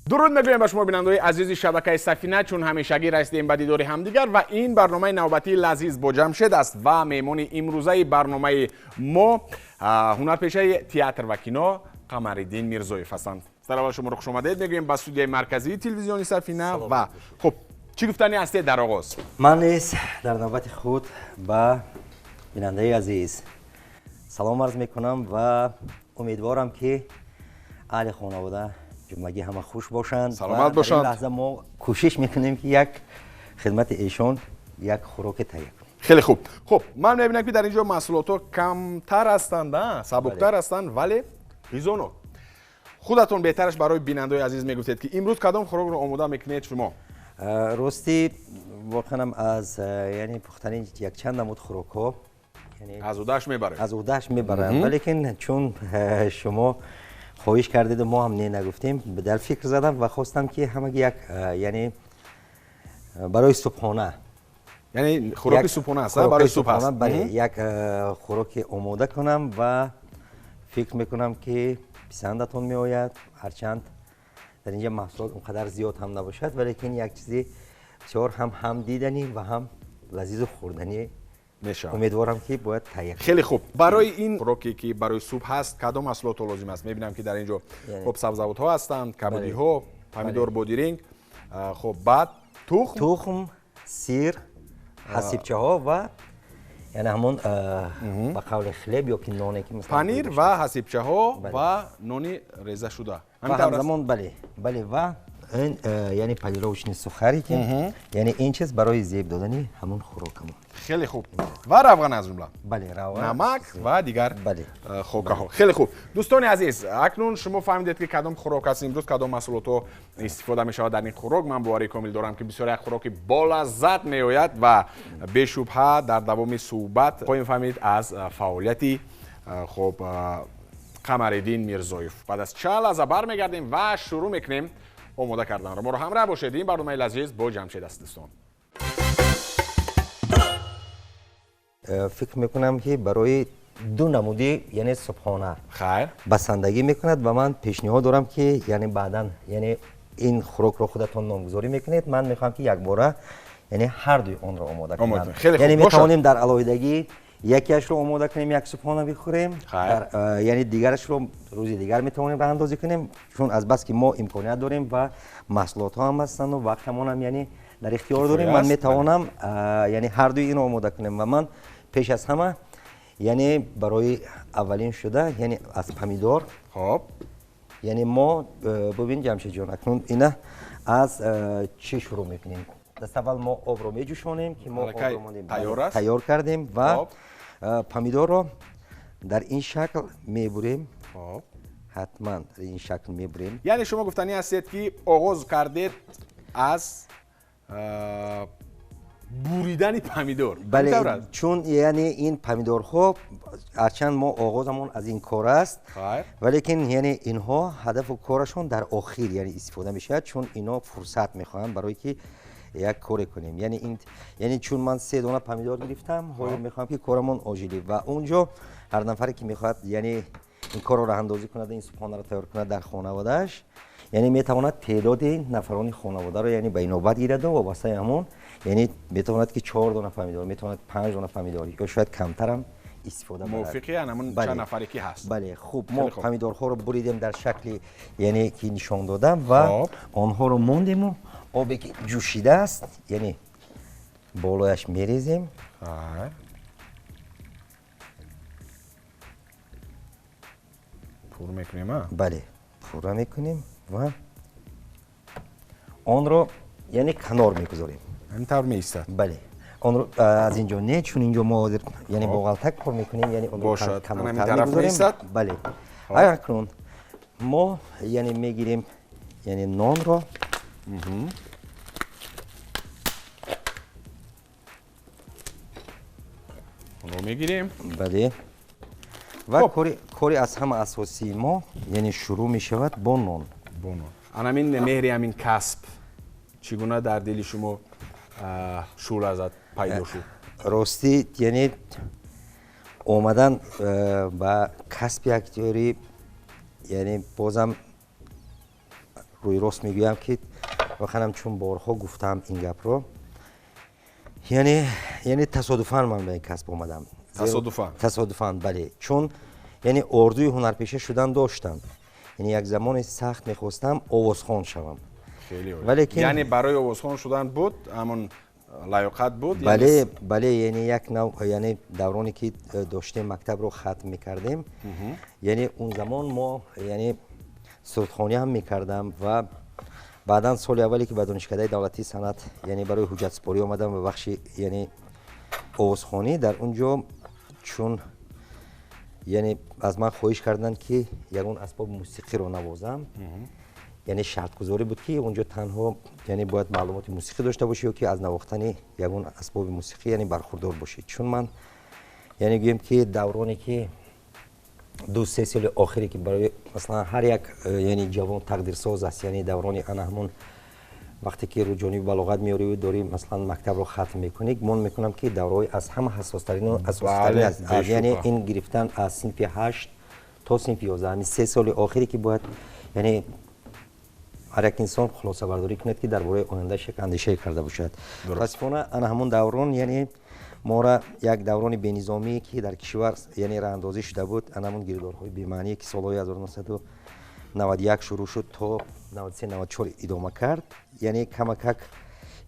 درود میگویم به شما بینندگان عزیز شبکه سفینه، چون همیشگی رسیدیم به دیدار همدیگر و این برنامه نوبتی لازیز با جمشید است و مهمان امروزه برنامه ما هنرپیشه تئاتر و کینو قمرالدین میرزویف هستند. سلام شما رو خوش آمدید میگویم به استودیوی مرکزی تلویزیونی سفینه و خب چی گفتنی هستید در آغاز؟ من نیز در نوبت خود به بیننده عزیز سلام عرض میکنم و امیدوارم که اهل خانواده جمعگی همه خوش باشند. سلامت باشند. در این لحظه ما کوشش میکنیم که یک خدمت ایشان یک خوراک تهیه کنیم. خیلی خوب. خب من میبینم که در اینجا محصولات کمتر هستند، سبکتر هستند ولی ریزونو. خودتون بهترش برای بیننده عزیز میگفتید که امروز کدام خوراک رو آماده میکنید شما؟ راستی واقعا از یعنی پختن یک چند نمود خوراک ها یعنی از اودش میبره. از اودش میبرم ولی چون شما خواهش کردید و ما هم نگفتیم به در فکر زدم و خواستم که همه یک یعنی برای سبحانه یعنی خوراک سبحانه است برای صبح است. بله یک خوراک آماده کنم و فکر میکنم که پسندتون میآید، هرچند در اینجا محصولات اونقدر زیاد هم نباشد ولی یک چیزی بسیار هم دیدنی و هم لذیذ و خوردنی میشه. امیدوارم که باید تهیه کنم. خیلی خوب. برای این خوراکی که برای صبح هست کدام محصولات لازم است؟ میبینم که در اینجا خب سبزیجات ها هستند، کبودی ها، پمیدور بادرنگ، خب بعد تخم، سیر، حسیبچه ها و یعنی همون به قول خلیب یا که نانی که مثلا پنیر و حسیبچه ها و نانی ریزه شده. و همزمان بله و این یعنی پلیروشنی سوخاری که یعنی این چیز برای زیب دادنی همون خوراکمون. خیلی خوب. و روغن از جمله. بله روغن، نمک و دیگر خوراک ها. خیلی خوب. دوستان عزیز، اکنون شما فهمیدید که کدام خوراک است امروز، کدام محصولات استفاده می شود در این خوراک. من باوری کامل دارم که بسیار یک خوراک با لذت می آید و به شبهه در دوام صحبت خواهیم فهمید از فعالیتی خب قمرالدین میرزویف. بعد از چند لحظه برمیگردیم و شروع میکنیم آماده کردن را. ما رو همراه باشید. این برنامه لازیز با جمشید است دوستان. فکر میکنم که برای دو نمودی یعنی سبحانه خیر بسندگی میکند و من پیشنهاد دارم که یعنی بعداً یعنی این خوراک رو خودتون نامگذاری میکنید. من میخوام که یک باره یعنی هر دوی اون رو آماده کنم. یعنی میتوانیم در علاوه‌دگی یکیش رو آماده کنیم یک سبحانه بخوریم، یعنی دیگرش رو روزی دیگر میتوانیم راه اندازی کنیم، چون از بس که ما امکانیت داریم و محصولات ها هم هستند و وقتمون هم یعنی در اختیار داریم. من میتوانم یعنی هر دوی اینو آماده کنیم و من پیش از همه یعنی برای اولین شده یعنی از پمیدور خب یعنی ما ببین جمشید جان اکنون اینه از چی شروع میکنیم؟ دست اول ما آب رو میجوشانیم که ما آب رو تیار کردیم و پمیدور رو در این شکل میبریم. حتما در این شکل میبریم. یعنی شما گفتنی هستید که آغاز کردید از بریدن پمیدور. بله چون یعنی این پمیدور ها هرچند ما آغازمون از این کار است ولیکن یعنی اینها هدف و کارشون در آخر یعنی استفاده میشه، چون اینا فرصت میخوان برای که یک کاری کنیم. یعنی این یعنی چون من 3 دانه پمیدور گرفتم حالا میخوام که کارمون آجیلی و اونجا هر نفری که میخواد یعنی این کار رو راه اندازی کنه، این سبحانه رو تیار کنه در خانواده‌اش، یعنی میتواند تعداد نفران خانواده رو یعنی به نوبت گیرد و واسه همون یعنی میتواند که 4 دانه پمیدور، میتواند 5 دانه پمیدور یا شاید کمتر هم استفاده کنه. موافقی همون چند نفری که هست. بله خوب. ما پمیدورها رو بریدیم در شکلی یعنی که نشان دادم و آنها رو موندیم و آبی که جوشیده است یعنی بالایش میریزیم. پر میکنیم. بله پر میکنیم و آن رو یعنی کنار میگذاریم. اینطور میایستد. بله آن رو از اینجا نه، چون اینجا ما یعنی باقالتک پر میکنیم یعنی اون رو کنار میگذاریم. بله اکنون ما یعنی میگیریم یعنی نان رو رو میگیریم. بله و کاری از همه اساسی ما یعنی شروع می شود با نان. همین مهری همین کسب چگونه در دل شما شور ازت پیدا شد؟ راستی یعنی اومدن و کسب یک تیوری یعنی بازم روی راست میگویم که بخوام چون بارها گفتم این گپ رو یعنی تصادفاً من به این کسب اومدم. تصادفاً بله، چون یعنی اردوی هنرپیشه شدن داشتم، یعنی یک زمان سخت میخواستم آوازخوان شوم. خیلی یعنی برای آوازخوان شدن بود همون لایقت بود؟ بله یعنی یک نوع، یعنی دورانی که داشتیم مکتب رو ختم میکردیم، یعنی اون زمان ما یعنی سرودخوانی هم میکردم و بعدا سال اولی که به دانشکده دولتی صنعت یعنی برای حجت سپاری آمدم به بخش یعنی آوازخوانی، در اونجا چون یعنی از من خواهش کردن که یگان اسباب موسیقی رو نوازم، یعنی شرط گذاری بود که اونجا تنها یعنی باید معلومات موسیقی داشته باشی و که از نواختن یگان اسباب موسیقی یعنی برخوردار باشی. چون من یعنی گویم که دورانی که 2-3 سال آخری که برای مثلا هر یک یعنی جوان تقدیرساز است، یعنی دورانی انا همون وقتی که رو جانب بلاغت میاری و داری مثلا مکتب رو ختم میکنی، گمان میکنم که دورای از همه حساسترین و اساس‌ترین است. یعنی این گرفتن از صنف 8 تا صنف 11، یعنی 3 سال آخری که باید یعنی هر یک انسان خلاصه برداری کند که درباره آینده‌اش یک اندیشه کرده باشد. متاسفانه انا همون دوران یعنی ما را یک دوران بینظامی که در کشور یعنی راه اندازی شده بود، انا همون گیردارهای بی‌معنی که سالهای 1991 شروع شد تا 93-94 ادامه کرد، یعنی کمک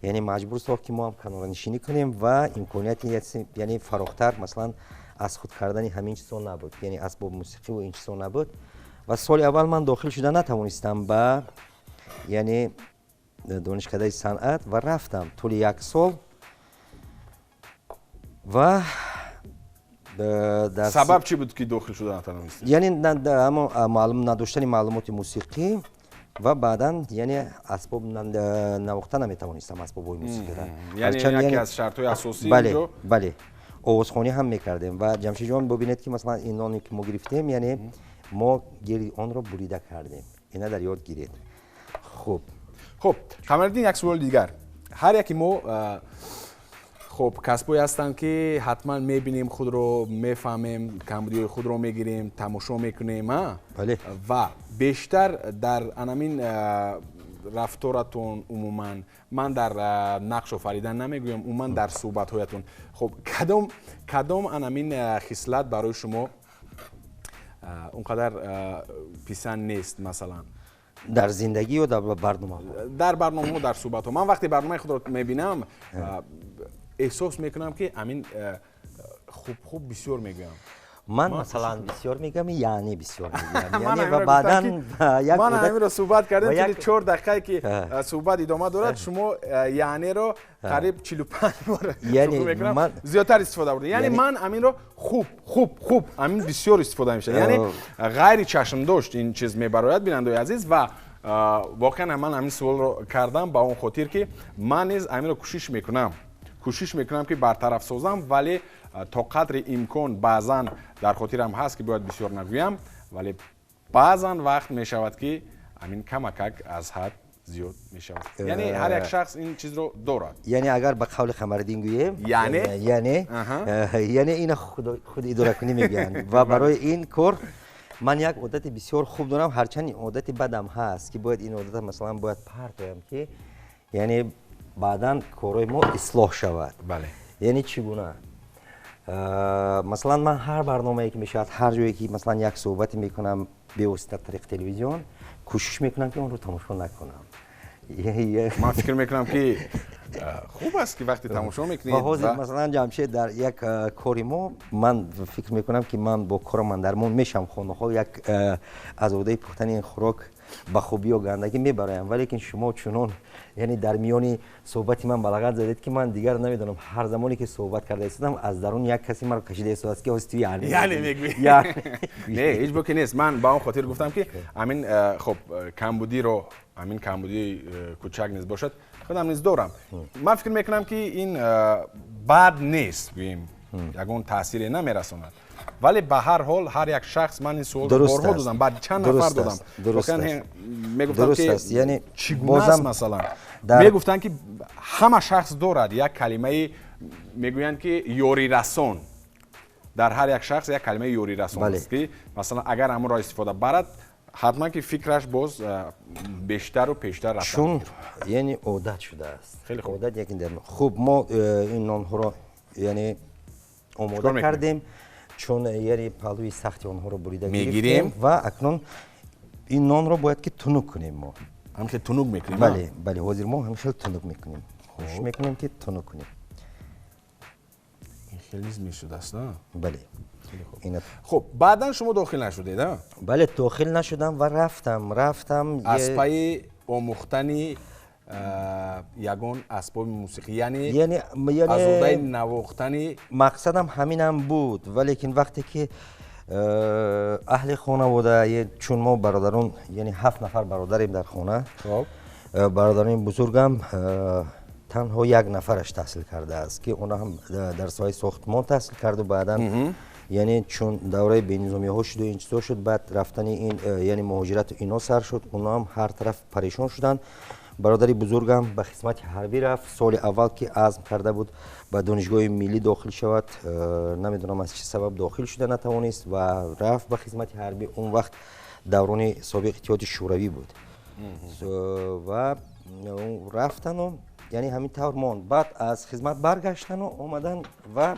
یعنی مجبور ساخت که ما هم کنارنشینی کنیم و امکانیت یعنی فراختر مثلا از خود کردن همین چیزا نبود، یعنی اسباب موسیقی و این چیزا نبود. و سال اول من داخل شده نتوانستم به یعنی دانشکده صنعت و رفتم طول 1 سال و سبب چی بود که داخل شده نتوانستی؟ یعنی نداشتن معلومات موسیقی و بعدا یعنی اسباب نواختن نمیتوانستم اسباب‌های موسیقی را. یعنی یکی از شرط‌های اساسی بله آوازخوانی هم میکردیم و جمشید جان ببینید که مثلا این نانی که ما گرفتیم یعنی ما گیری آن را بریده کردیم، اینا در یاد گیرید. خب کامردین، یک سوال دیگر. هر یکی ما خب کسبایی هستند که حتما میبینیم، خود رو میفهمیم، کمبودی خود رو میگیریم، تماشا میکنیم. بله. و بیشتر در همین رفتارتون عموما، من در نقش آفریدن نمیگویم، عموما در صحبت هایتون، خب کدام همین خصلت برای شما اونقدر پسند نیست؟ مثلا در زندگی و در برنامه؟ در برنامه و در صحبت ها. من وقتی برنامه خود رو میبینم احساس میکنم که امین خوب بسیار میگم. من مثلا بسیار میگم یعنی بسیار میگم یعنی و بعداً من همین رو صحبت کردیم که 4 دقیقه که صحبت ادامه دارد شما یعنی رو قریب 45 بار یعنی من زیادتر استفاده بردم. یعنی من همین رو خوب همین بسیار استفاده میشه، یعنی غیر چشم داشت این چیز میبراید بیننده عزیز. و واقعا من همین سوال رو کردم با اون خاطر که من نیز همین رو کوشش میکنم که برطرف سازم، ولی تا قدر امکان بعضا در خاطرم هست که باید بسیار نگویم، ولی بعضا وقت میشود که همین کمک از حد زیاد میشود. یعنی هر یک شخص این چیز رو دارد. یعنی اگر به قول کمرидدin گوییم یعنی این خود اداره کنی میگن و برای این کار من یک عادت بسیار خوب دارم، هرچند این عادت بدم هست که باید این عادت مثلا باید پرتایم که یعنی بعداً کارهای ما اصلاح شود. بله. یعنی چگونه؟ مثلا من هر برنامه‌ای که میشود، هر جایی که مثلا یک صحبتی میکنم به واسطه طریق تلویزیون، کوشش میکنم که اون رو تماشا نکنم. من فکر میکنم که خوب است که وقتی تماشا میکنید. مثلا جمشید در یک کاری ما، من فکر میکنم که من با کارم من درمون میشم خانه‌ها یک از عهده پختن این خوراک به خوبی و گندگی میبرایم، ولی که شما چنان یعنی در میانی صحبتی من بلاغت زدید که من دیگر نمیدونم هر زمانی که صحبت کرده استادم از درون یک کسی مرا کشیده است که هستی یعنی میگوی نه هیچ بکی نیست. من با اون خاطر گفتم که همین خب کمبودی رو، همین کمبودی کوچک نیست باشد خودم نیز دارم. من فکر میکنم که این بد نیست، بگیم یگان تاثیری نمیرساند، ولی به هر حال هر یک شخص، من این سوال بارها دادم، بعد چند نفر دادم، میگفتن که یعنی چگونه است، مثلا میگفتن که همه شخص دارد یک کلمه، میگویند که یاری رسان، در هر یک شخص یک کلمه یاری رسان است که مثلا اگر همون را استفاده برد حتما که فکرش باز بیشتر و پیشتر رفتن چون یعنی عادت شده است. خیلی خوب. عادت یکی در خوب ما این نانها را یعنی آماده کردیم چون یعنی پهلوی سختی آنها را بریده گرفتیم و اکنون این نان را باید که تنوک کنیم ما. همشه تنوک میکنیم؟ بله بله حاضر ما همیشه تنوک میکنیم. خوش میکنیم که تنوک کنیم. این خیلی زمین شده است نه؟ بله. خب بعدا شما داخل نشدید ها؟ بله داخل نشدم و رفتم از پای آموختن یگان اسباب موسیقی یعنی از اونجای نواختن مقصدم همینم بود ولیکن وقتی که اهل خانواده چون ما برادران یعنی 7 نفر برادریم در خانه برادران بزرگم تنها 1 نفرش تحصیل کرده است که اونا هم در سایه ساختمان تحصیل کرد و بعدا یعنی چون دوره بینظامی ها شد و این چیزا شد بعد رفتن این یعنی مهاجرت اینا سر شد اونا هم هر طرف پریشان شدن برادری بزرگم به خدمت حربی رفت سال اول که عزم کرده بود به دانشگاه ملی داخل شود نمیدونم از چه سبب داخل شده نتوانست و رفت به خدمت حربی اون وقت دوران سابق اتحاد شوروی بود و رفتن و یعنی همین طور ماند بعد از خدمت برگشتن و اومدن و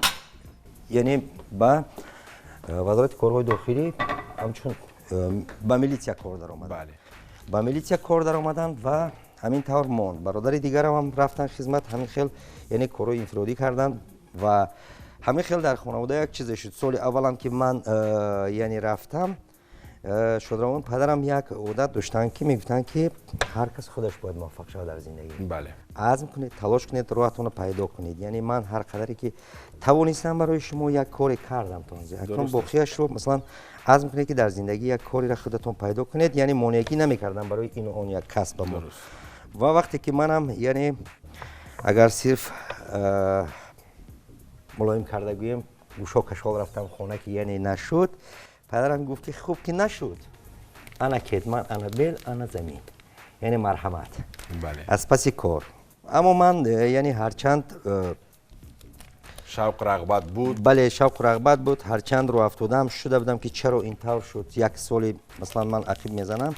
یعنی با وزارت کارهای داخلی همچون با میلیتیا کار در آمدن بله با میلیتیا کار در آمدن و همین طور ماند برادر دیگر هم رفتن خدمت همین خیل یعنی کارهای انفرادی کردن و همین خیل در خانواده یک چیز شد سال اولم که من یعنی رفتم شدران پدرم یک عادت داشتن که میگفتن که هر کس خودش باید موفق شود در زندگی بله عزم کنید تلاش کنید راهتون رو پیدا کنید یعنی من هر قدری که توانستم برای شما یک کاری کردم تازه اکنون باقیش رو مثلا عزم کنید که در زندگی یک کاری را خودتون پیدا کنید یعنی مانعی نمی‌کردم برای این و اون یک کسب ما و وقتی که منم یعنی اگر صرف ملایم کرده گویم گوشا کشال رفتم خانه که یعنی نشد پدرم گفت که خوب که نشد انا کدمن انا بل انا زمین یعنی مرحمت بله از پس کار اما من یعنی هرچند شوق رغبت بود بله شوق رغبت بود هرچند رو افتادم شده بودم که چرا این طور شد یک سال مثلا من عقیب میزنم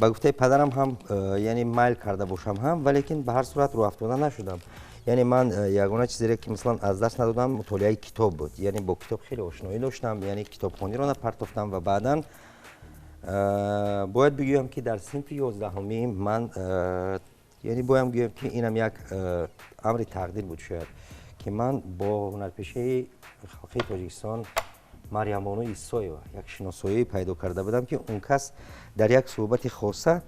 با گفته پدرم هم یعنی میل کرده باشم هم ولیکن به هر صورت رو افتاده نشدم یعنی من یگانه چیزی که مثلا از دست ندادم مطالعه کتاب بود یعنی با کتاب خیلی آشنایی داشتم یعنی کتابخوانی رو نپرداختم و بعداً باید بگویم که در صنف 11 من یعنی باید بگویم که اینم یک امر تقدیر بود شاید که من با هنرپیشه خاکی تاجیکستان مریم بانو ایسایوا یک شناسایی پیدا کرده بودم که اون کس در یک صحبت خاصه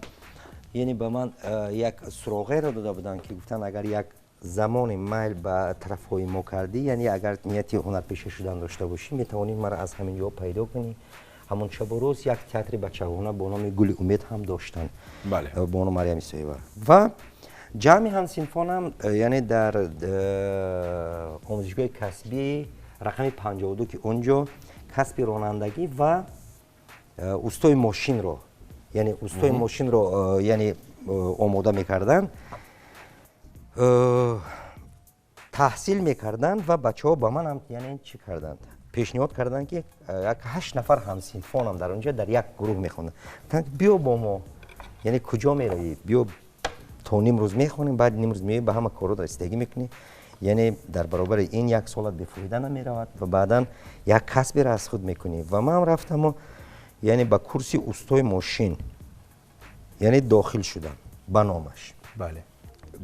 یعنی به من یک سراغه را داده بودن که گفتن اگر یک زمان میل به طرفهای ما کردی یعنی اگر نیتی هنرپیشه شدن داشته باشی میتوانی مرا از همین جا پیدا کنی همون شب و روز یک تئاتر بچگانه با نام گل امید هم داشتن بله بانو مریم ایسایوا و جمعی همسینفان هم یعنی در آموزشگاه کسبی رقم 52 که اونجا کسب رانندگی و استای ماشین رو یعنی استای ماشین رو یعنی آماده میکردن تحصیل میکردن و بچه ها با من هم یعنی چی کردند پیشنهاد کردن که یک 8 نفر همسینفان هم در اونجا در یک گروه میخوندن بیا با ما یعنی کجا میروی بیا تا نیم روز میخونیم بعد نیم روز میای به همه کارا رسیدگی میکنی یعنی در برابر این یک سالت بفرویده نمیرود و بعدا یک کسبی را از خود میکنی و من هم رفتم و یعنی با کورسی استای ماشین یعنی داخل شدم به نامش بله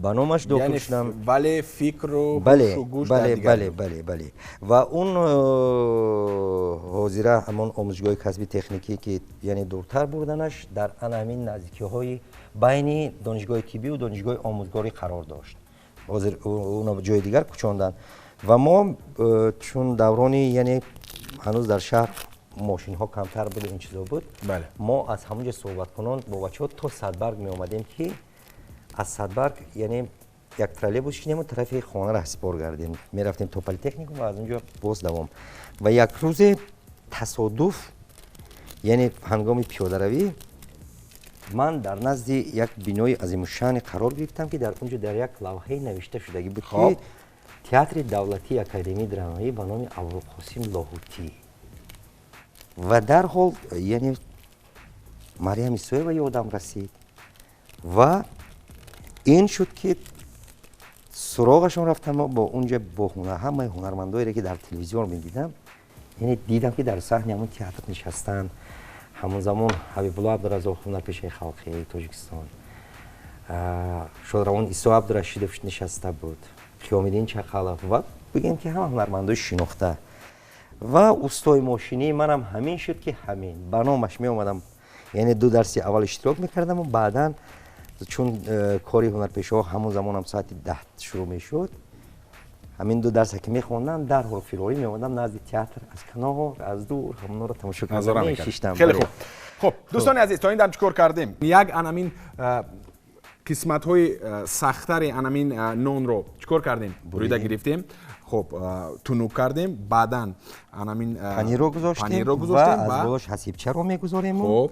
به نامش داخل یعنی شدم ولی فکر و گوش بله و اون حاضره همون آموزشگاه کسبی تکنیکی که یعنی دورتر بردنش در همین نزدیکی های بین دانشگاه طبی و دانشگاه آموزگاری قرار داشت حاضر اونا به جای دیگر کوچاندن و ما چون دورانی یعنی هنوز در شهر ماشین ها کمتر بود این چیزا بود بله ما از همونجا صحبت کنان با بچه‌ها تا صدبرگ می اومدیم که از صدبرگ یعنی یک ترالبوس شدیم طرف خانه را سپار کردیم می رفتیم تا پلی‌تکنیک و از اونجا باز دوام و یک روز تصادف یعنی هنگام پیاده روی من در نزد یک بینای عظیم الشأن قرار گرفتم که در اونجا در یک لوحه نوشته شده بود که تئاتر دولتی اکادمی درامایی به نام ابوالقاسم لاهوتی و در حال یعنی мариями соева ёдам расид ва ин шуд ки суроғашон рафтам бо унҷа бо ҳамаи ҳунармандоере ки дар телевизион медидам, яъне дидам ки дар саҳни ҳамун театр нишастанд. ҳамон замон ҳабибулло абдураззоқ ҳунарпешаи халқии тоҷикистон, шодравон исо абдурашидов нишаста буд, қиёмиддин чақалов ва бигем ки ҳама ҳунармандои шинохта. ва устои мошинии манам ҳамин шуд ки ҳамин ба номаш меомадам, яъне 2 дарси аввал иштирок мекардаму баъдан чун кори ҳунарпешаҳо ҳамон замонам соати 10 шурӯъ мешуд, ҳамин 2 дарсе ки мехондам дарҳол фирорӣ меомадам назди театр, аз канор аз дур ҳамонро тамошо карда мешиштам. хеле хуб. хуб дӯстони азиз, то ин дам чӣ кор кардем? як анамин қисматҳои сахтари анамин нонро чӣ кор кардем? бурида гирифтем, хуб тунук кардем, баъдан анамин панирро гузоштем ва аз болош ҳасибчаро мегузорем, хуб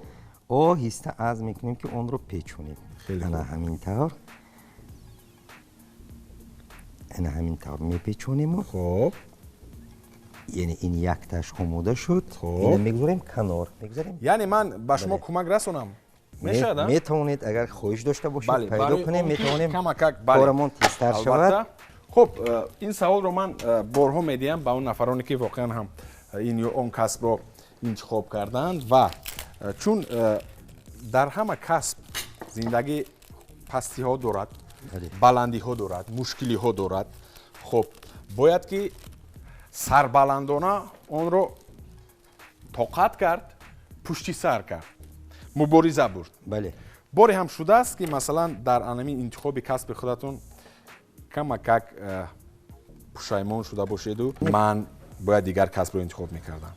оҳиста аз мекунем ки онро печонем. ана ҳамин тавр, ана ҳамин тавр мепечонему. хуб яъне ин якташ омода шуд, ина мегузорем канор, мегузарем. яъне ман ба шумо кӯмак расонам? мешавад? метавонед, агар хоҳиш дошта бошед пайдо кунем, метавонем камакак корамон тезтар шавад. хуб ин саволро ман борҳо медиҳам ба он нафароне ки воқеан ҳам ин ё он касбро интихоб карданд ва чун дар ҳама касб зиндагӣ пастиҳо дорад, баландиҳо дорад, мушкилиҳо дорад. хуб бояд ки сарбаландона онро тоқат кард, пушти сар кард, мубориза бурд. бале боре ҳам шудааст ки масалан дар анамин интихоби касби худатон камакак пушаймон шуда бошеду ман бояд дигар касбро интихоб мекардам?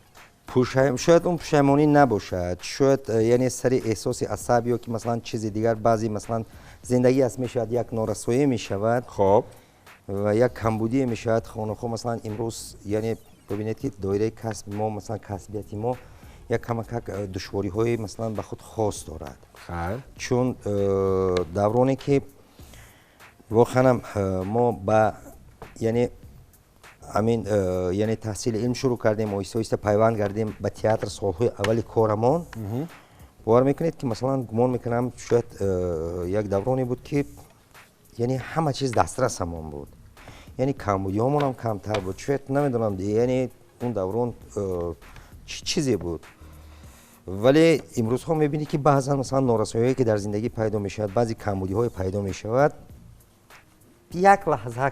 шояд он пушаймонӣ набошад, шояд яъне сари эҳсоси асаб ё ки масалан чизи дигар, баъзе масалан зиндагӣ аст мешавад як норасоие мешавад, хоб ва як камбудие мешавад хонахо. Масалан имрӯз яъне бибинед ки доираи касби мо, масалан касбияти мо як камакак душвориҳои масалан ба худ хос дорад. чун давроне ки воқеан мо ба яъне амин яъне таҳсили илм шурӯъ кардем, оҳиста оҳиста пайванд гардем ба театр солҳои аввали корамон. бовар мекунед ки масалан гумон мекунам шояд як давроне буд ки яъне ҳама чиз дастрасамон буд, яъне камбудиҳомонам камтар буд, шояд намедонам яъне он даврон чизе буд. вале имрӯзҳо мебинӣ ки баъзан масалан норасоиҳое ки дар зиндагӣ пайдо мешавад, баъзе камбудиҳое пайдо мешавад, як лаҳза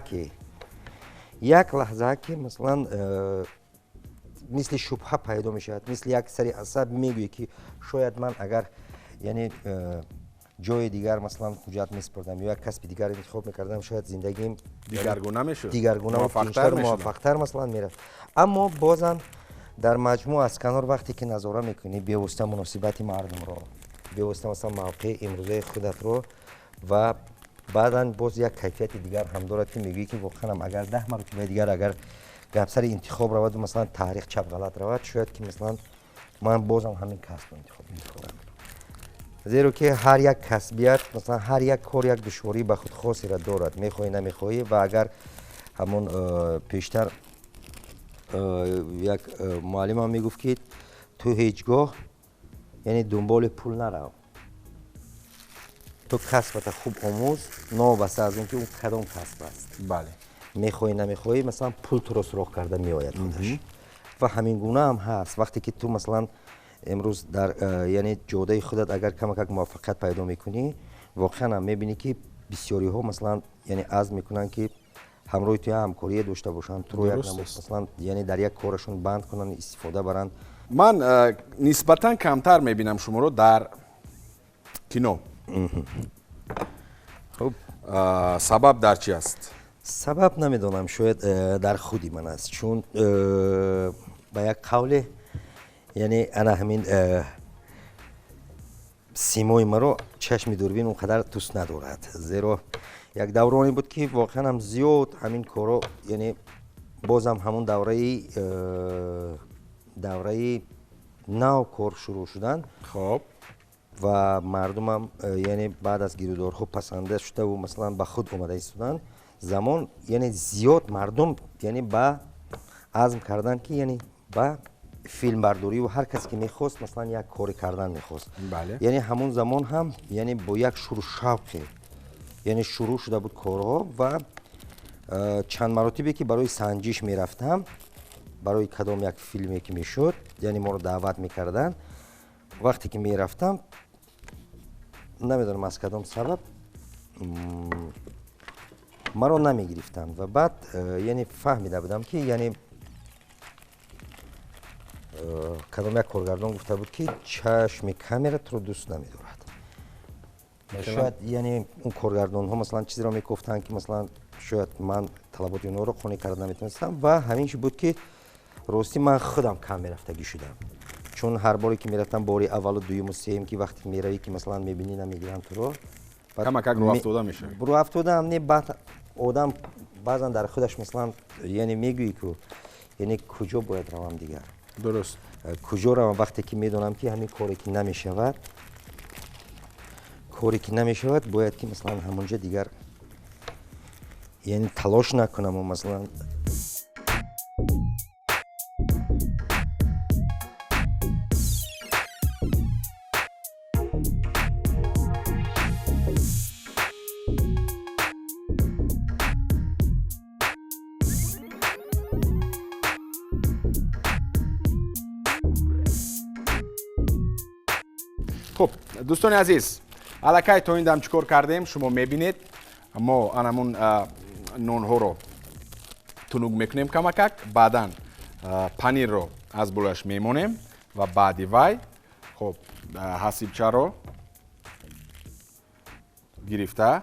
ки масалан мисли шубҳа пайдо мешавад, мисли як сари асаб мегӯе ки шояд ман агар яъне ҷои дигар масалан ҳуҷҷат месупурдам ё як касби дигар интихоб мекардам, шояд зиндагим дигаргуна мешуд, дигаргуна муваффақтар масалан мерафт. аммо бозам дар маҷмӯъ аз канор вақте ки назора мекунӣ бевосита муносибати мардумро, бевосита масалан мавқеи имрӯзаи худатро ва баъдан боз як кайфияти дигар ҳам дорад ки мегӯӣ ки воқеан агар 10 маротиба дигар агар гапсари интихоб раваду масалан таърих чапғалат равад, шояд ки масалан ман бозам ҳамин касбро интихоб мекунам. зеро ки ҳар як касбият масалан ҳар як кор як душвории ба худ хосеро дорад, мехоҳӣ намехоҳӣ. ва агар ҳамон пештар як муаллимам мегуфт ки ту ҳеҷ гоҳ яъне дунболи пул нарав, ту касбата хуб омӯз, новобаста аз он ки он кадом касб аст. бале мехоҳӣ намехоҳӣ масалан пул туро суроғ карда меояд худаш. ва ҳамин гуна ҳам ҳаст. вақте ки ту масалан имрӯз дар яъне ҷодаи худат агар камакак муваффақият пайдо мекунӣ, воқеан ҳам мебинӣ ки бисёриҳо масалан яъне азм мекунанд ки ҳамроҳи ту як ҳамкорие дошта бошанд, туро як масалан яъне дар як корашон банд кунанд, истифода баранд. ман нисбатан камтар мебинам шуморо дар кино. сабаб дар чӣ аст? сабаб намедонам, шояд дар худи ман аст, чун ба як қавле яъне ана ҳамин симои маро чашми дурбин он қадар дӯст надорад. зеро як давроне буд ки воқеан ҳам зиёд ҳамин коро яъне бозам ҳамон давраи нав кор шурӯъ шудан. хоб ва мардумам яъне баъд аз гирӯдорҳо пасанда шудаву масалан ба худ омада истоданд, замон яъне зиёд мардум яъне ба азм карданд ки яъне ба فیلم برداری و هر کسی که میخواست مثلا یک کاری کردن میخواست. بله. یعنی همون زمان هم یعنی با یک شروع شوقی یعنی شروع شده بود کارها و چند مراتبی که برای سنجش میرفتم برای کدام یک فیلمی که میشد یعنی ما رو دعوت میکردن وقتی که میرفتم نمیدونم از کدام سبب ما رو نمیگرفتن و بعد یعنی فهمیده بودم که یعنی کدام یک کارگردان گفته بود که چشم کامرا تو رو دوست نمیدارد. شاید یعنی اون کارگردان ها مثلا چیزی رو میگفتن که مثلا شاید من طلبات اونها رو خونی کردن نمیتونستم و همینش بود که راستی من خودم کم میرفتگی شدم چون هر باری که میرفتم باری اول و دوم و سوم که وقتی میروی که مثلا میبینی نمیگیرن تو رو کمک رو افتاده میشه برو افتاده هم نه بعد آدم بعضا در خودش مثلا یعنی میگویی که یعنی کجا باید روم دیگر درست کجا روم وقتی که میدونم که همین کاری که نمیشود باید که مثلا همونجا دیگر یعنی تلاش نکنم و مثلا خب دوستان عزیز الکی تا این دم چیکار کردیم شما میبینید ما انمون نون ها رو تنوگ میکنیم کمکک بعدا پنیر رو از بولش میمونیم و بعدی وای خب حسیبچه رو گرفته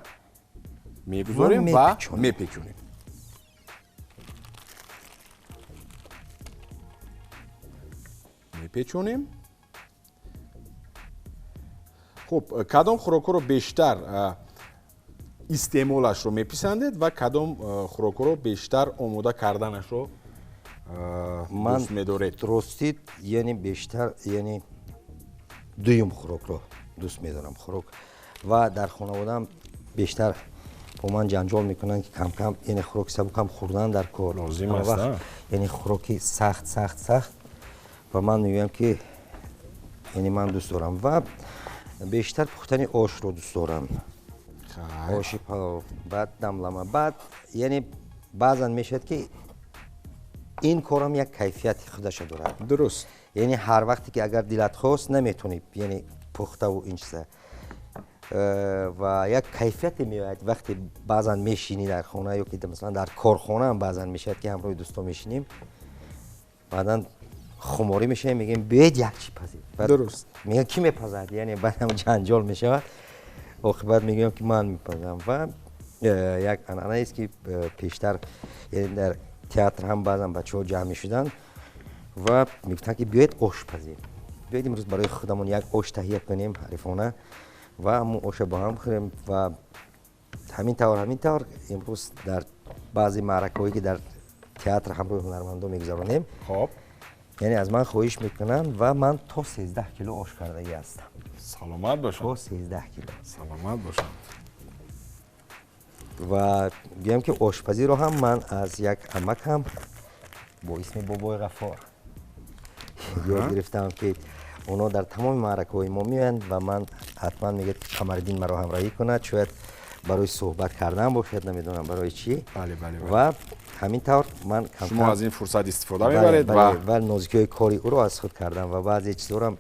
میگذاریم و میپیچونیم. میپیچونیم. خب کدام خوراک رو بیشتر استعمالش رو میپسندید و کدام خوراک رو بیشتر آماده کردنش رو دوست میدارید؟ درستی یعنی بیشتر یعنی دویم خوراک رو دوست میدارم خوراک و در خانواده‌ام بیشتر با من جنجال میکنن که کم کم یعنی خوراک سبک هم خوردن در کار لازم است یعنی خوراکی سخت و من میگم که یعنی من دوست دارم و بیشتر پختن آش رو دوست دارم. آشی پلو بعد دملما بعد یعنی بعضا میشد که این کارم یک کیفیت خودش داره. درست. یعنی هر وقتی که اگر دلت خواست نمیتونی یعنی پخته و این چیزا و یک کیفیت میاد وقتی بعضا میشینی در خانه یا که مثلا در کارخانه هم بعضا میشد که همراه دوستا میشینیم بعدن خماری میشه میگیم بیاید یک چی پزید. درست. میگه کی میپزد یعنی بعد هم جنجال میشه بعد میگم که من میپزم و یک انانه است که پیشتر یعنی در تئاتر هم بعضا بچه‌ها جمع میشدن و میگفتن که بیاید آش پزید بیاید امروز برای خودمون یک آش تهیه کنیم حریفانه و همون آش با هم خوریم و همین طور امروز در بعضی معرکه‌هایی که در تئاتر همراه هنرمندان میگذرونیم خب یعنی از من خواهش میکنن و من تا 13 کیلو آش کردگی هستم. سلامت باشم. تا 13 کیلو. سلامت باشم. و میگم که آشپزی رو هم من از یک عمک هم با اسم بابای غفار یاد گرفتم که اونا در تمام معرکه‌های ما میان و من حتما میگه کمرидدin مرا همراهی کنه شاید برای صحبت کردن باشد نمیدونم برای چی. بله. و همین طور من شما از این فرصت استفاده میبرید و نازکی‌های کاری او رو از خود کردم و بعضی چیزا رو هم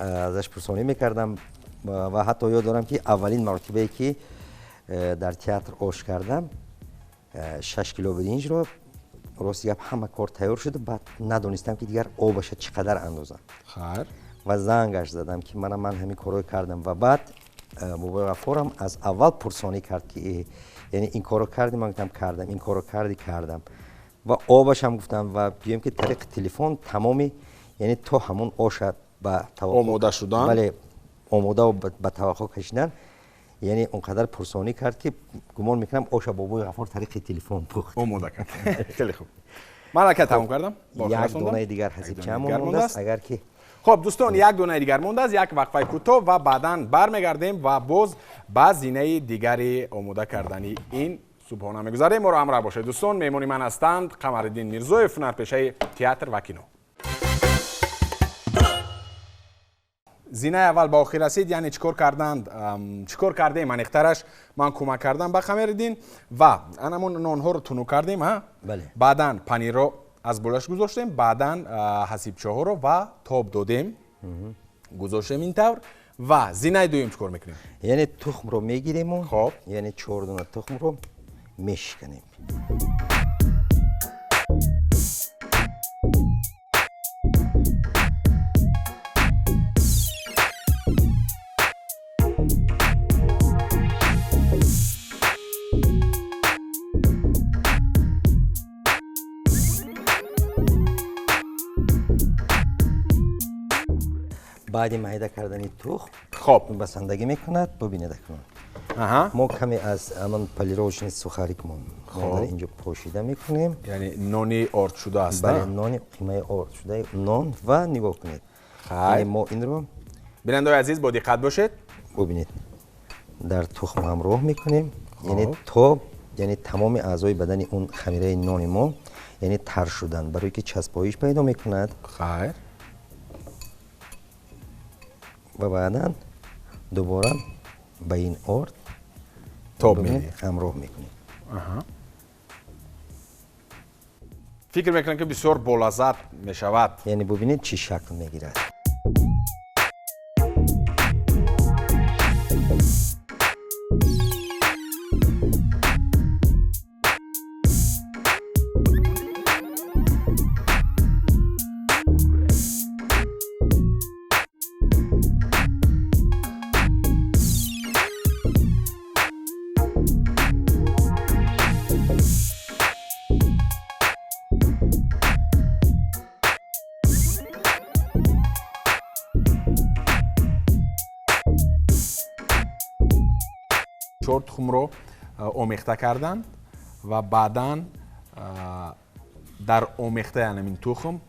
ازش پرسانی میکردم و حتی یاد دارم که اولین مرتبه که در تئاتر آش کردم 6 کیلو برنج رو راستی همه کار تیار شده بعد ندونستم که دیگر آبش چقدر اندازم خیر و زنگش زدم که من همین کارو کردم و بعد بابای غفارم از اول پرسانی کرد که یعنی این کارو کردی من گفتم کردم این کارو کردم و آبش هم گفتم و بیام که طریق تلفن تمامی یعنی تو همون آش با آماده شدن بله آماده و به توقع کشیدن یعنی اونقدر پرسانی کرد که گمان میکنم آش بابای غفار طریق تلفن پخت آماده کرد. خیلی خوب من تمام کردم. یک دونه دیگر هست چمون مونده است اگر که خب دوستان یک دونه دیگر مونده است یک وقفه کوتاه و بعداً برمیگردیم و باز با زینه دیگری آماده کردنی این سبحانه میگذاریم. ما رو همراه باشید دوستان. مهمون من هستند قمرالدین میرزویف هنرپیشه تئاتر و کینو. зинаи аввал ба охир расид, яъне чикор кардем аниқтараш ман кӯмак кардам ба Камариддин ва анамон нонҳоро тунук кардем, баъдан панирро аз болаш гузоштем, баъдан ҳасибчоҳоро ва тоб додем, гузоштем ин тавр ва зинаи дуюм чикор мекунем? яъне тухмро мегирему, хоб, яъне 4 дона тухмро мешканем. баъди майда кардани тухм басандагӣ мекунад. бубинед акнун мо каме аз аман полировочни сухарикмон инҷо пошида мекунем, яъне нони ордшуда аст. бале, нони қимаи ордшудаи нон ва нигоҳ кунед, яъне мо инро бинандаи азиз бо диққат бошед, бубинед дар тухм ҳамроҳ мекунем, яъне то яъне тамоми аъзои бадани он хамираи нони мо яъне тар шудан, барое ки часпоиш пайдо мекунад. хайр, ва баъдан дубора ба ин орд тоб медиҳем, ҳамроҳ мекунем. фикр мекунам ки бисёр болаззат мешавад. яъне бубинед чӣ шакл мегирад. чор тухмро омехта кардан ва баъдан дар омехтаи анамин тухм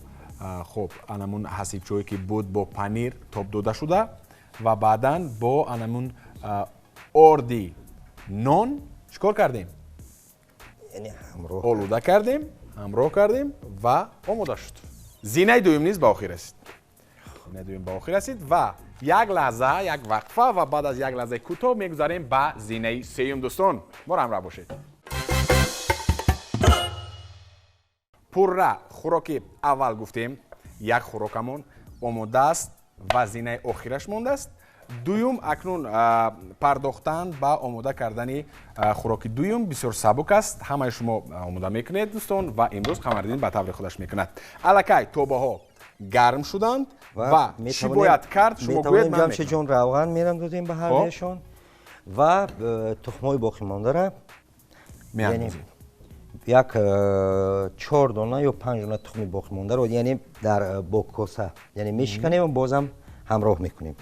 хоб анамун ҳасибчое ки буд бо панир тоб дода шуда ва баъдан бо анамун орди нон чикор кардем? яъне олуда кардем, ҳамроҳ кардем ва омода шуд. зинаи дуюм низ ба охир расид. зинаи дуюм ба охир расид ва як лаҳза, як вақфа ва баъд аз як лаҳзаи кӯтоҳ мегузарем ба зинаи сеюм. дӯстон, моро ҳамроҳ бошед. пурра хӯроки аввал гуфтем, як хӯрокамон омода аст ва зинаи охираш мондааст. дуюм акнун пардохтан ба омода кардани хӯроки дуюм бисёр сабук аст. ҳамаи шумо омода мекунед дӯстон ва имрӯз Камариддин ба таври худаш мекунад. аллакай тобаҳо гарм шуданд ва чӣ бояд кард? шумо гӯед, ман Ҷамшед ҷон равған мерандозем ба ҳардуяшон ва тухмҳои боқимондаро меандозем. як 4 дона ё 5 дона тухми боқимондаро яъне дар бо коса яъне мешиканем ва бозам ҳамроҳ мекунем.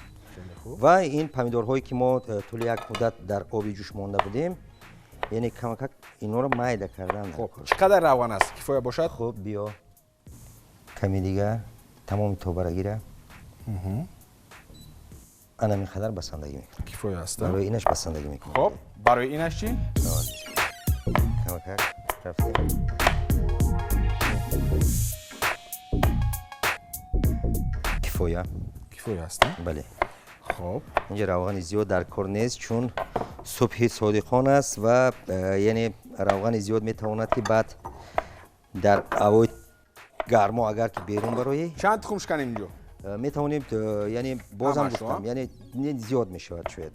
ва ин помидорҳое ки мо тӯли як муддат дар оби ҷӯш монда будем, яъне камакак инҳоро майда кардан. чӣ қадар равған аст? кифоя бошад? хуб, биё каме дигар тамоми тобара гира. анамин қадар басандагӣ мекунем. кифоя аст. барои инаш басандагӣ мекунем. хоб, барои инаш чӣ? камакак рафтем. кифоя. кифоя аст. бале. хоб, инҷа равғани зиёд дар кор нест, чун субҳи содиқон аст ва яъне равғани зиёд метавонад ки баъд дар ҳавои гармо агар ки берун барои чанд тухм шиканем инҷо? метавонем яъне бозам гуфтам, яъне не зиёд мешавад, шояд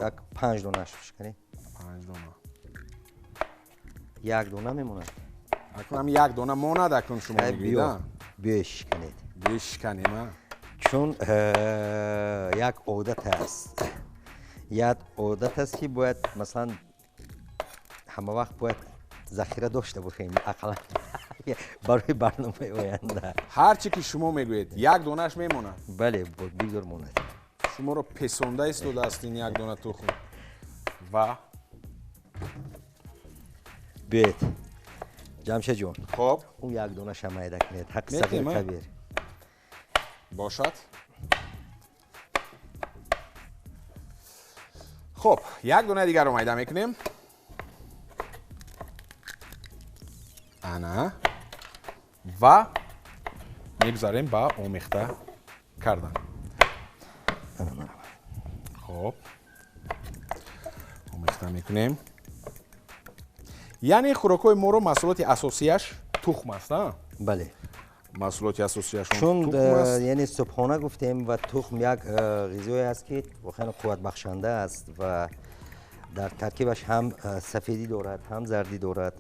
як 5 дона шиканем. 5 дона. як дона мемонад. акнун як дона монад, акнун шумо мегӯед. биё шиканед. биё шиканем. чун як одат аст. як одат аст ки бояд масалан ҳама вақт бояд захира дошта бошем ақаллан барои барномаи оянда. ҳар чӣ ки шумо мегӯед, як донаш мемонад. бале, бигзор монад. шуморо песонда истодааст ин як дона тухм. ва биёед ҷамшед ҷон, хоб, он як донаша майда кунед. ҳаққи сағир кабир бошад. хоб, як донаи дигарро майда мекунем. ана ва мегузарем ба омехта кардан. خب آمیخته میکنیم. یعنی خوراکای ما رو محصولات اساسیش تخم است نه؟ بله. محصولات اساسیش چون تخم است. یعنی صبحانه گفتیم و تخم یک غذایی است که واقعا قوت بخشنده است و در ترکیبش هم سفیدی دارد هم زردی دارد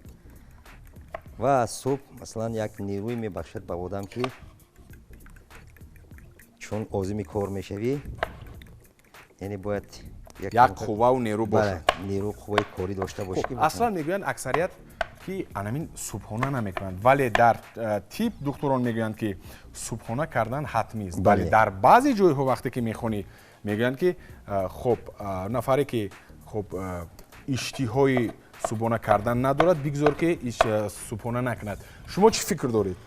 و صبح مثلا یک نیروی میبخشد به آدم که چون عازم کار میشوی یعنی باید یک قوه و نیرو باشه. نیرو قوه کاری داشته باشی. اصلا میگویند اکثریت که انامین صبحانه نمیکنند ولی در تیپ دکتران میگویند که صبحانه کردن حتمی است. ولی در بعضی جایها وقتی که میخونی میگویند که خب نفری که خب اشتهای صبحانه کردن ندارد بگذار که صبحانه نکند. شما چی فکر دارید؟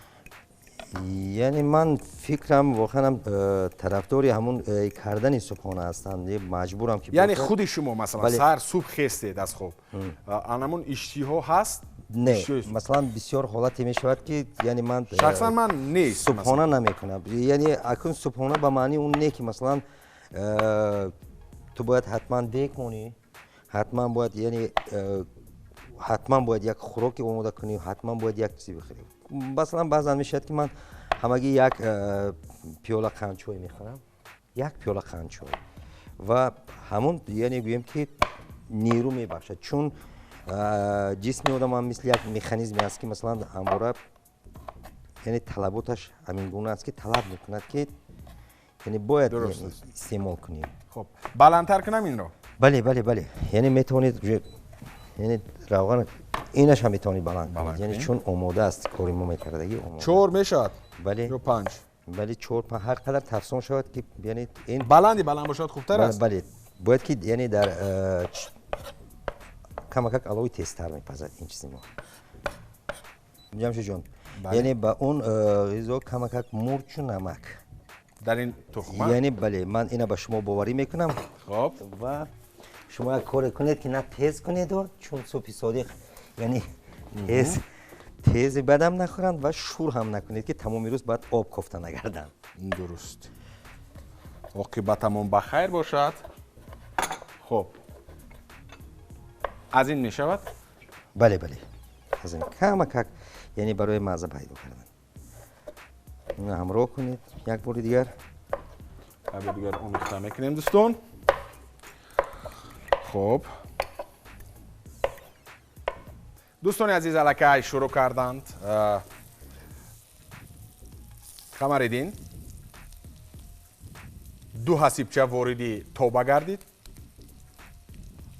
یعنی من فکرم واقعا طرفداری همون کردن صبحانه هستند. مجبورم که یعنی خود شما مثلا سر صبح خستید از خوب انمون اشتها هست؟ نه مثلا بسیار حالتی می شود که یعنی من شخصا من نیست صبحانه نمیکنم. یعنی اکنون صبحانه به معنی اون نه که مثلا تو باید حتما بکنی، حتما باید یعنی حتما باید یک خوراکی آماده کنی، حتما باید یک چیزی بخوری. مثلا بعضا میشد که من همگی یک پیاله قند چای میخورم، یک پیاله قند چای و همون یعنی گویم که نیرو میبخشد. چون جسم آدم هم مثل یک مکانیزمی است که مثلا همواره یعنی طلباتش همین گونه است که طلب میکند که یعنی باید استعمال کنیم. خب بلندتر کنم این رو؟ بله بله بله. یعنی میتونید یعنی روغن اینش هم میتونید بلند یعنی چون آماده است کاری ما میکردگی آماده. 4 میشد؟ بله. یا 5؟ بله 4 5 هر قدر تفصیل شود که یعنی این بلند باشد خوبتر است. بله باید که یعنی در کمک علاوه تستر میپزد این چیزی ما. جمشید جان یعنی با اون غذا کمک مرچ و نمک در این تخمه. یعنی بله من اینا به شما باوری میکنم. خب و شما یک کار کنید که نه تیز کنید چون صبح صادق یعنی تیز بدم نخورند و شور هم نکنید که تمام روز باید آب کوفته نگردن. درست. عاقبتمون بخیر باشد. خب از این میشود؟ بله بله از این کمک یعنی برای مزه پیدا کردن. اینو همراه کنید یک بار دیگر. یک دیگر آمیخته میکنیم دوستان. خب دوستان عزیز الکه شروع کردند. камариддин 2 ҳасибча вориди тоба гардид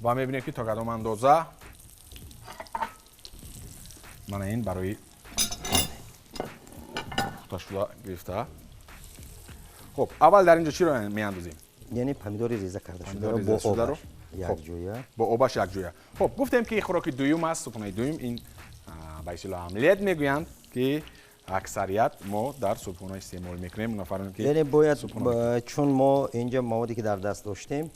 ва мебинем ки то кадом андоза мана ин барои пухташуда гирифта. хоб аввал дар инҷо чиро меандозем? яъне помидори реза карда шударо бо обаш якҷоя. хоб гуфтем ки хӯроки дуюм аст. субҳонаи дуюм ин ба исилоҳ омлет мегӯянд ки аксарият мо дар субҳона истеъмол мекунем. нафарон ки яъне бояд чун мо инҷа маводе ки дар даст доштем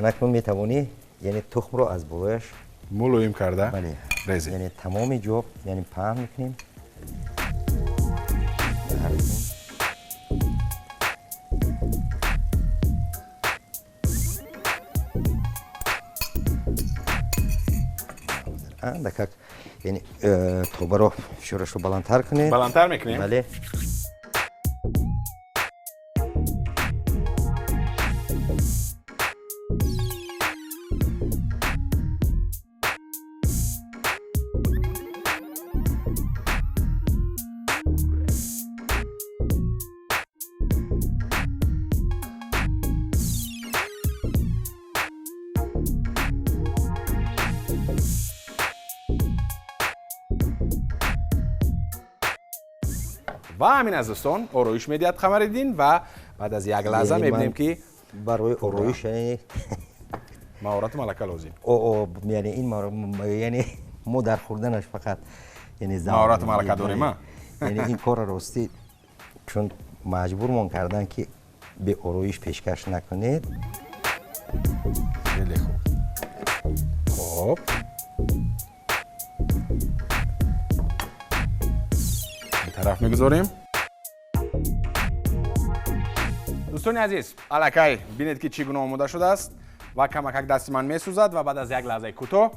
اکنون میتوانی یعنی تخم رو از بالایش ملایم کرده. بله ریزی. یعنی تمام جا یعنی پهن میکنیم. اندک یعنی توبه رو شورش رو بلندتر کنیم. بلندتر میکنیم؟ بله. و همین از دوستان آرایش میدهد قمرالدین و بعد از یک لحظه میبینیم که برای آرایش مهارت ملکه لازم. یعنی این یعنی ما در خوردنش فقط یعنی مهارت ملکه داریم. یعنی این کار راستی چون مجبورمون کردن که به آرایش پیشکش نکنید. خیلی خوب. خب به طرف میگذاریم. دوستان عزیز، الکی ببینید که چگونه آماده شده است و کمک دست من میسوزد و بعد از یک لحظه کوتاه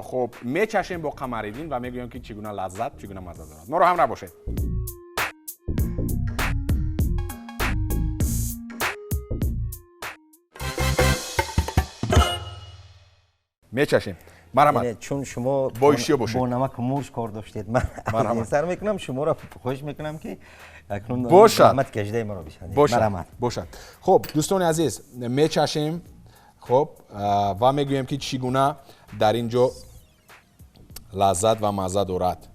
خب میچشیم با قمرالدین و میگویم که چگونه لذت چگونه مزه دارد. ما رو همراه باشید. میچشیم. مرحمت. چون شما با نمک مرچ کار داشتید، من سر میکنم شما را خوش میکنم که اکنون باشد کجده ما رو بشنید. باشد. خب دوستان عزیز میچشیم خب و میگویم که چگونه در اینجا لذت و مزه دارد.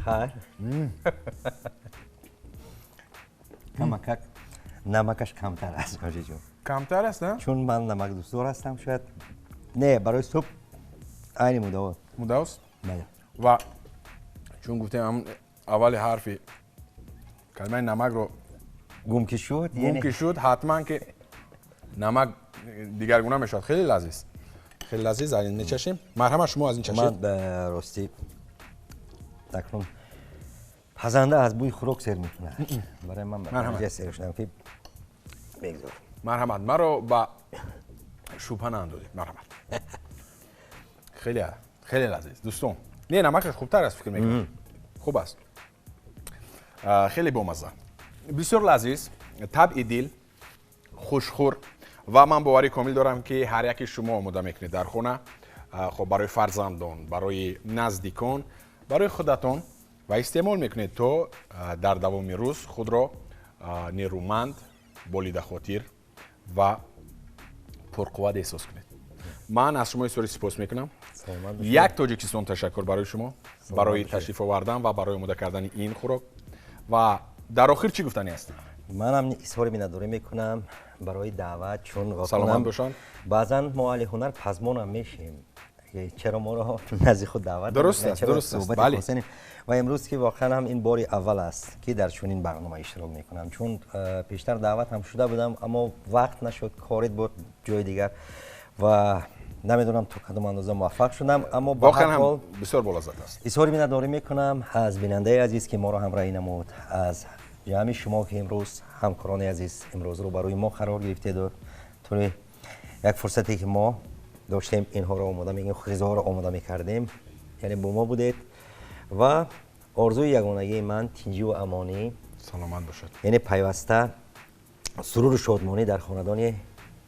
خیر. نمکش کمتر است حاجی جون. کمتر است نه؟ چون من نمک دوست دار هستم شاید. نه برای صبح عین مداوم است. بله. و چون گفتم اول حرفی کلمه نمک رو گم که شد حتما که نمک دیگرگونه میشد. خیلی لذیذ. خیلی لذیذ. از این میچشیم. مرحمت شما از این چشید. من به راستی تکرم پزنده از بوی خوراک سر میکنه. برای من برای سر شدم که بگذار. مرحمت. من رو با سوبحانه اندازید. مرحمت. خیلی لذیذ دوستان. نه نمکش خوبتر است فکر میکنم. خوب است. خیلی بامزه. بسیار لذیذ، طبع دل، خوشخور و من باوری کامل دارم که هر یکی شما آماده میکنید در خانه خب برای فرزندان، برای نزدیکان، برای خودتان و استعمال میکنید تا در دوام روز خود را نیرومند، بالید خاطر و پرقوت احساس کنید. من از شما بسیار سپاس میکنم. یک تاجیکستان تشکر برای شما برای تشریف آوردن و برای آماده کردن این خوراک. و در آخر چی گفتنی است؟ من هم اظهار میناداری میکنم برای دعوت، چون سلامت باشن. بعضا ما اهل هنر پزمان هم میشیم، چرا ما رو نزد خود دعوت درست است. بله. و امروز که واقعا هم این باری اول است که در چنین برنامه اشتراک میکنم، چون پیشتر دعوت هم شده بودم اما وقت نشد، کارت بود جای دیگر و نمیدونم تو کدام اندازه موفق شدم، اما واقعا بسیار بالازد است. اظهار میناداری میکنم از بیننده عزیز که ما رو همراهی نمود، از جمعی شما که امروز همکاران عزیز امروز رو برای ما قرار گرفتید و طوری یک فرصتی که ما داشتیم اینها رو آماده میکنیم، غذا رو آماده میکردیم، یعنی با ما بودید و آرزوی یگانگی من تنجی و امانی سلامت باشد، یعنی پیوسته سرور و شادمانی در خاندان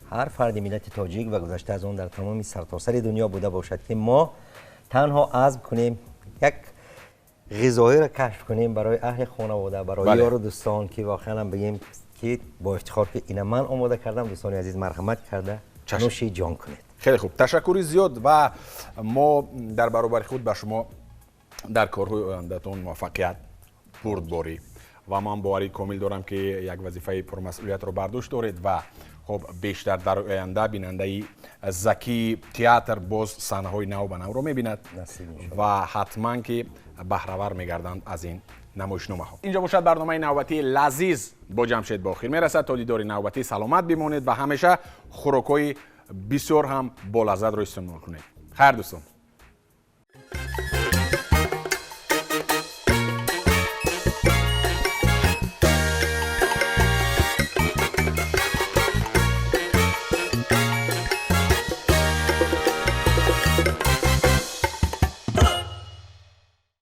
هر فرد ملت تاجیک و گذشته از اون در تمام سرتاسر دنیا بوده باشد که ما تنها عزم کنیم یک غذایی را کشف کنیم برای اهل خانواده، برای یار و دوستان که واقعا هم بگیم که با افتخار که اینا من آماده کردم، دوستان عزیز مرحمت کرده نوش جان کنید. خیلی خوب، تشکری زیاد و ما در برابر خود به شما در کارهای آیندهتون موفقیت بردباری و من باوری کامل دارم که یک وظیفه پرمسئولیت رو برداشت دارید و خب بیشتر در آینده بیننده زکی تئاتر باز صحنه‌های نو به نو رو می‌بیند و حتما که بهره‌ور می‌گردند از این نمایشنامه ها. اینجا باشد برنامه نوبتی لذیذ با جمشید به آخر میرسد. تا دیدار نوبتی سلامت بمانید و همیشه خوراک‌های بسیار هم با لذت رو استعمال کنید. خیر دوستان.